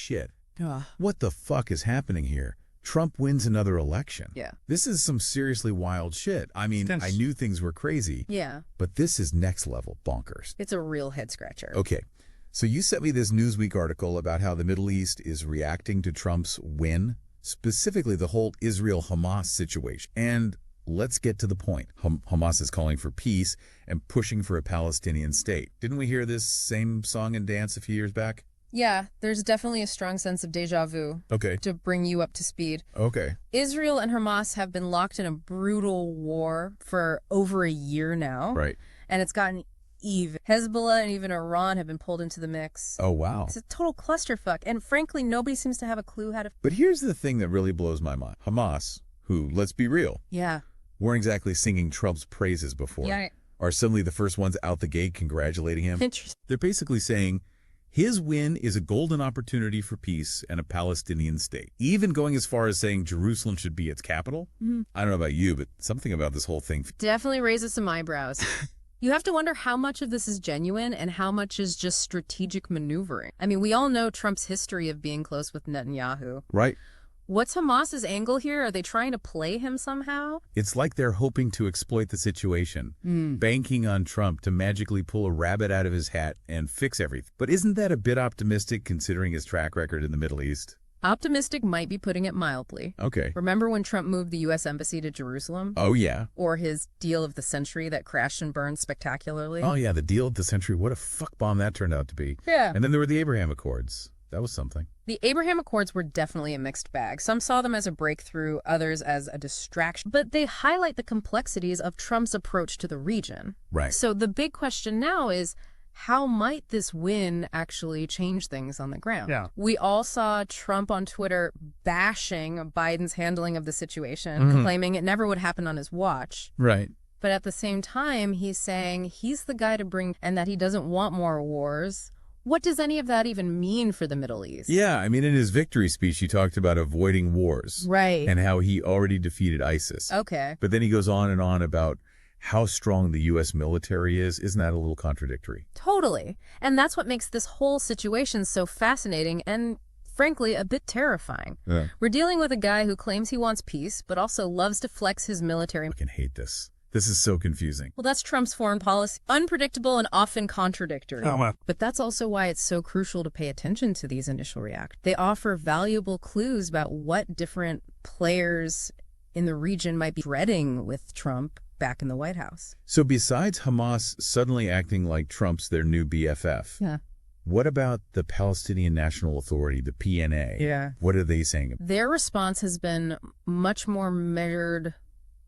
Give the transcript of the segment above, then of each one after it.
shit. Ugh. What the fuck is happening here? Trump wins another election. Yeah. This is some seriously wild shit. I mean, I knew things were crazy. Yeah. But this is next level bonkers. It's a real head scratcher. Okay. So you sent me this Newsweek article about how the Middle East is reacting to Trump's win, specifically the whole Israel-Hamas situation. And let's get to the point. Hamas is calling for peace and pushing for a Palestinian state. Didn't we hear this same song and dance a few years back? Yeah, there's definitely a strong sense of déjà vu. Okay. To bring you up to speed. Okay. Israel and Hamas have been locked in a brutal war for over a year now. Right. And it's gotten even. Hezbollah and even Iran have been pulled into the mix. Oh, wow. It's a total clusterfuck. And frankly, nobody seems to have a clue how to... But here's the thing that really blows my mind. Hamas, who, let's be real, Yeah. weren't exactly singing Trump's praises before, Yeah. are suddenly the first ones out the gate congratulating him. Interesting. They're basically saying his win is a golden opportunity for peace and a Palestinian state. Even going as far as saying Jerusalem should be its capital. Mm-hmm. I don't know about you, but something about this whole thing. Definitely raises some eyebrows. You have to wonder how much of this is genuine and how much is just strategic maneuvering. I mean, we all know Trump's history of being close with Netanyahu. Right. What's Hamas's angle here? Are they trying to play him somehow? It's like they're hoping to exploit the situation, banking on Trump to magically pull a rabbit out of his hat and fix everything. But isn't that a bit optimistic considering his track record in the Middle East? Optimistic might be putting it mildly. Okay. Remember when Trump moved the U.S. Embassy to Jerusalem? Oh, yeah. Or his deal of the century that crashed and burned spectacularly? Oh, yeah, the deal of the century. What a fuck bomb that turned out to be. Yeah. And then there were the Abraham Accords. That was something. The Abraham Accords were definitely a mixed bag. Some saw them as a breakthrough, others as a distraction. But they highlight the complexities of Trump's approach to the region. Right. So the big question now is, how might this win actually change things on the ground? Yeah. We all saw Trump on Twitter bashing Biden's handling of the situation, claiming it never would happen on his watch. Right. But at the same time, he's saying he's the guy to bring and that he doesn't want more wars. What does any of that even mean for the Middle East? Yeah, I mean, in his victory speech, he talked about avoiding wars. Right. And how he already defeated ISIS. Okay. But then he goes on and on about how strong the U.S. military is. Isn't that a little contradictory? Totally. And that's what makes this whole situation so fascinating and, frankly, a bit terrifying. Yeah. We're dealing with a guy who claims he wants peace, but also loves to flex his military. I fucking hate this. This is so confusing. Well, that's Trump's foreign policy. Unpredictable and often contradictory. Oh, well. But that's also why it's so crucial to pay attention to these initial reactions. They offer valuable clues about what different players in the region might be dreading with Trump back in the White House. So besides Hamas suddenly acting like Trump's their new BFF, Yeah. what about the Palestinian National Authority, the PNA? Yeah. What are they saying? Their response has been much more measured,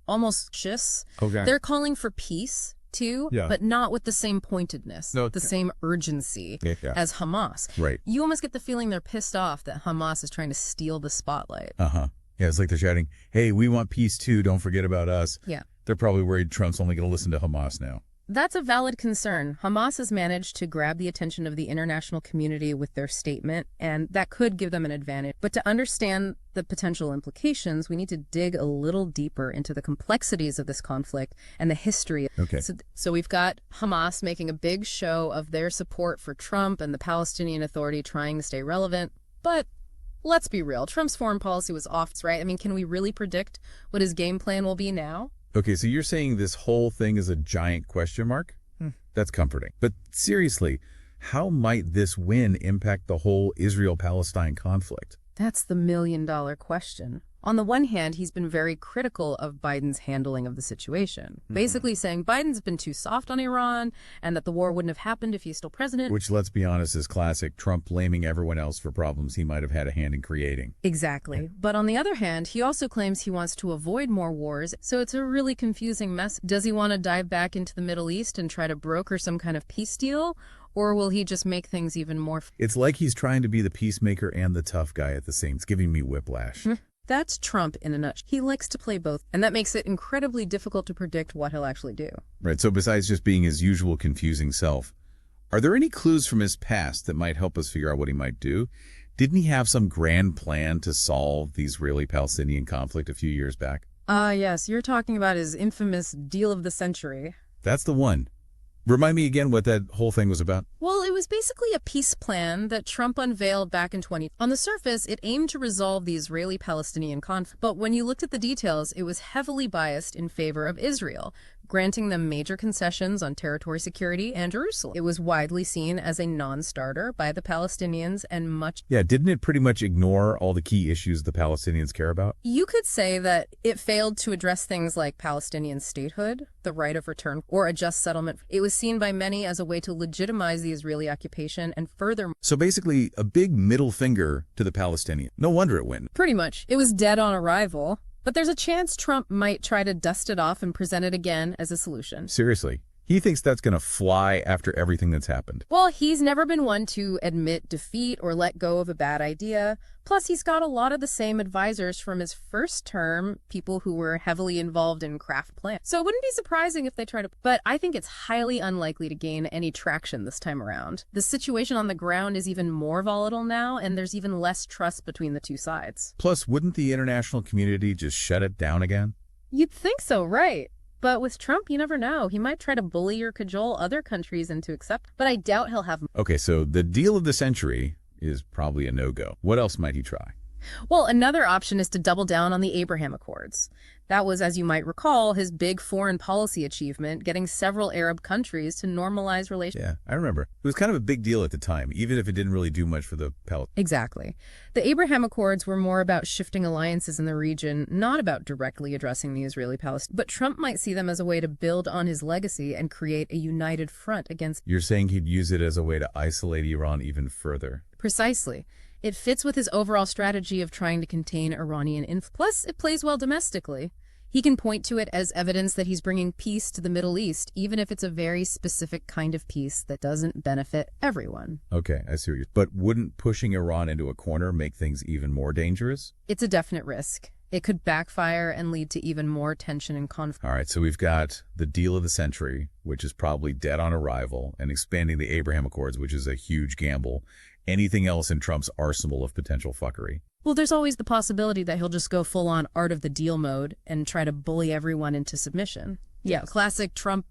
almost just. Okay. They're calling for peace, too, Yeah. but not with the same pointedness, No. the same urgency Yeah. as Hamas. Right. You almost get the feeling they're pissed off that Hamas is trying to steal the spotlight. Uh-huh. Yeah, it's like they're shouting, hey, we want peace too, don't forget about us. Yeah. They're probably worried Trump's only going to listen to Hamas now. That's a valid concern. Hamas has managed to grab the attention of the international community with their statement, and that could give them an advantage. But to understand the potential implications, we need to dig a little deeper into the complexities of this conflict and the history. Okay. So we've got Hamas making a big show of their support for Trump and the Palestinian Authority trying to stay relevant. But let's be real. Trump's foreign policy was off, right? I mean, can we really predict what his game plan will be now? Okay, so you're saying this whole thing is a giant question mark? That's comforting. But seriously, how might this win impact the whole Israel-Palestine conflict? That's the million-dollar question. On the one hand, he's been very critical of Biden's handling of the situation, basically saying Biden's been too soft on Iran and that the war wouldn't have happened if he's still president. Which, let's be honest, is classic Trump blaming everyone else for problems he might have had a hand in creating. Exactly. But on the other hand, he also claims he wants to avoid more wars, so it's a really confusing mess. Does he want to dive back into the Middle East and try to broker some kind of peace deal? Or will he just make things even more... It's like he's trying to be the peacemaker and the tough guy at the same time. It's giving me whiplash. That's Trump in a nutshell. He likes to play both, and that makes it incredibly difficult to predict what he'll actually do. Right, so besides just being his usual confusing self, are there any clues from his past that might help us figure out what he might do? Didn't he have some grand plan to solve the Israeli-Palestinian conflict a few years back? Yes, you're talking about his infamous deal of the century. That's the one. Remind me again what that whole thing was about. Well, it was was basically a peace plan that Trump unveiled back in 2020. On the surface, it aimed to resolve the Israeli-Palestinian conflict, but when you looked at the details, it was heavily biased in favor of Israel, granting them major concessions on territory security and Jerusalem. It was widely seen as a non-starter by the Palestinians and much... Yeah, didn't it pretty much ignore all the key issues the Palestinians care about? You could say that it failed to address things like Palestinian statehood, the right of return, or a just settlement. It was seen by many as a way to legitimize the Israeli occupation and further... So basically, a big middle finger to the Palestinians. No wonder it went. Pretty much. It was dead on arrival. But there's a chance Trump might try to dust it off and present it again as a solution. Seriously. He thinks that's going to fly after everything that's happened. Well, he's never been one to admit defeat or let go of a bad idea. Plus, he's got a lot of the same advisors from his first term, people who were heavily involved in craft plans. So it wouldn't be surprising if they try to... But I think it's highly unlikely to gain any traction this time around. The situation on the ground is even more volatile now, and there's even less trust between the two sides. Plus, wouldn't the international community just shut it down again? You'd think so, right? But with Trump, you never know. He might try to bully or cajole other countries into accept, but I doubt he'll have... Okay, so the deal of the century is probably a no-go. What else might he try? Well, another option is to double down on the Abraham Accords. That was, as you might recall, his big foreign policy achievement, getting several Arab countries to normalize relations. Yeah, I remember. It was kind of a big deal at the time, even if it didn't really do much for the Palestinians. Exactly. The Abraham Accords were more about shifting alliances in the region, not about directly addressing the Israeli-Palestinian. But Trump might see them as a way to build on his legacy and create a united front against... You're saying he'd use it as a way to isolate Iran even further? Precisely. It fits with his overall strategy of trying to contain Iranian influence. Plus, it plays well domestically. He can point to it as evidence that he's bringing peace to the Middle East, even if it's a very specific kind of peace that doesn't benefit everyone. Okay, I see what you're... But wouldn't pushing Iran into a corner make things even more dangerous? It's a definite risk. It could backfire and lead to even more tension and conflict. All right, so we've got the deal of the century, which is probably dead on arrival, and expanding the Abraham Accords, which is a huge gamble. Anything else in Trump's arsenal of potential fuckery? Well, there's always the possibility that he'll just go full-on art of the deal mode and try to bully everyone into submission. Yeah, classic Trump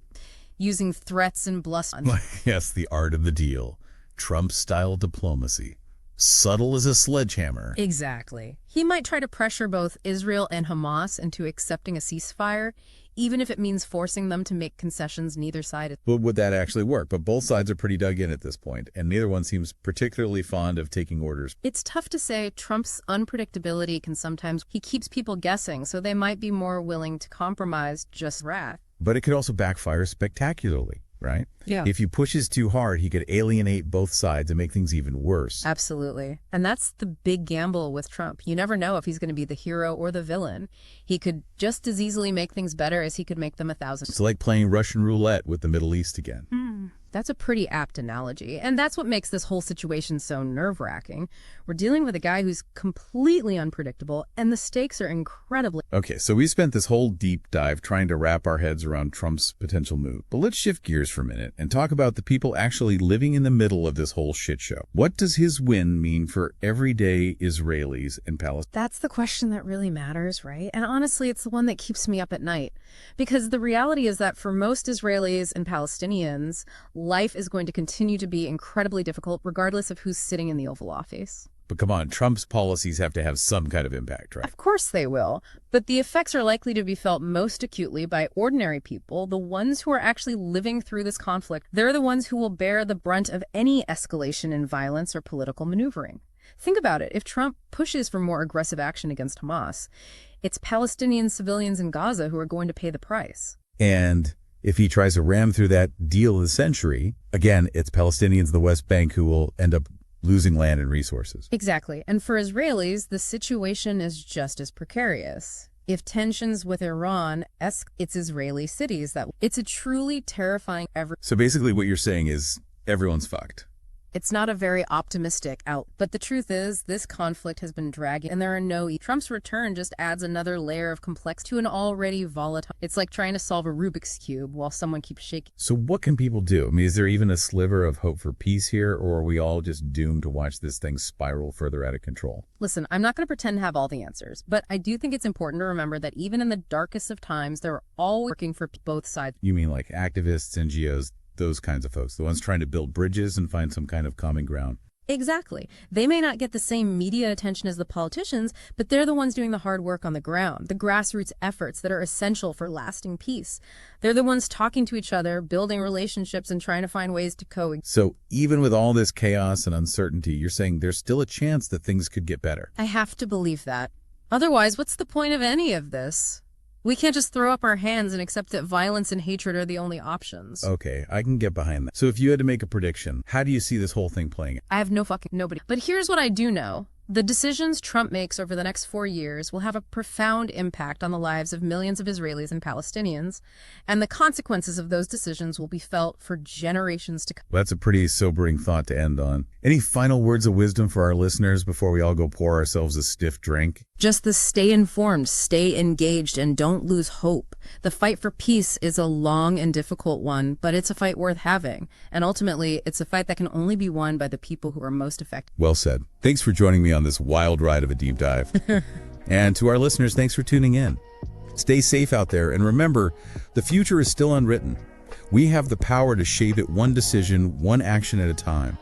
using threats and bluster. Yes, the art of the deal. Trump-style diplomacy. Subtle as a sledgehammer. Exactly. He might try to pressure both Israel and Hamas into accepting a ceasefire, even if it means forcing them to make concessions neither side. But would that actually work? But both sides are pretty dug in at this point, and neither one seems particularly fond of taking orders. It's tough to say. Trump's unpredictability can sometimes... He keeps people guessing, so they might be more willing to compromise just wrath. But it could also backfire spectacularly, right? Yeah. If he pushes too hard, he could alienate both sides and make things even worse. Absolutely. And that's the big gamble with Trump. You never know if he's going to be the hero or the villain. He could just as easily make things better as he could make them 1,000. It's like playing Russian roulette with the Middle East again. That's a pretty apt analogy. And that's what makes this whole situation so nerve-wracking. We're dealing with a guy who's completely unpredictable, and the stakes are incredibly... Okay, so we spent this whole deep dive trying to wrap our heads around Trump's potential move. But let's shift gears for a minute and talk about the people actually living in the middle of this whole shit show. What does his win mean for everyday Israelis and Palestinians? That's the question that really matters, right? And honestly, it's the one that keeps me up at night. Because the reality is that for most Israelis and Palestinians, life is going to continue to be incredibly difficult regardless of who's sitting in the Oval Office. But come on, Trump's policies have to have some kind of impact, right? Of course they will. But the effects are likely to be felt most acutely by ordinary people, the ones who are actually living through this conflict. They're the ones who will bear the brunt of any escalation in violence or political maneuvering. Think about it. If Trump pushes for more aggressive action against Hamas, it's Palestinian civilians in Gaza who are going to pay the price. And if he tries to ram through that deal of the century, again, it's Palestinians in the West Bank who will end up losing land and resources. Exactly. And for Israelis, the situation is just as precarious. If tensions with Iran it's Israeli cities that... It's a truly terrifying... So basically what you're saying is everyone's fucked. It's not a very optimistic out, but the truth is this conflict has been dragging and there are no... Trump's return just adds another layer of complexity to an already volatile... It's like trying to solve a Rubik's Cube while someone keeps shaking. So what can people do? I mean, is there even a sliver of hope for peace here, or are we all just doomed to watch this thing spiral further out of control? Listen, I'm not going to pretend to have all the answers, but I do think it's important to remember that even in the darkest of times, there are always working for both sides. You mean like activists, NGOs, those kinds of folks, the ones trying to build bridges and find some kind of common ground. Exactly. They may not get the same media attention as the politicians, but they're the ones doing the hard work on the ground, the grassroots efforts that are essential for lasting peace. They're the ones talking to each other, building relationships, and trying to find ways to coexist. So even with all this chaos and uncertainty, you're saying there's still a chance that things could get better. I have to believe that. Otherwise, what's the point of any of this? We can't just throw up our hands and accept that violence and hatred are the only options. Okay, I can get behind that. So if you had to make a prediction, how do you see this whole thing playing out? I have nobody. But here's what I do know. The decisions Trump makes over the next 4 years will have a profound impact on the lives of millions of Israelis and Palestinians, and the consequences of those decisions will be felt for generations to come. Well, that's a pretty sobering thought to end on. Any final words of wisdom for our listeners before we all go pour ourselves a stiff drink? Just the stay informed, stay engaged, and don't lose hope. The fight for peace is a long and difficult one, but it's a fight worth having. And ultimately, it's a fight that can only be won by the people who are most affected. Well said. Thanks for joining me on this wild ride of a deep dive. And to our listeners, thanks for tuning in. Stay safe out there, and remember, the future is still unwritten. We have the power to shape it one decision, one action at a time.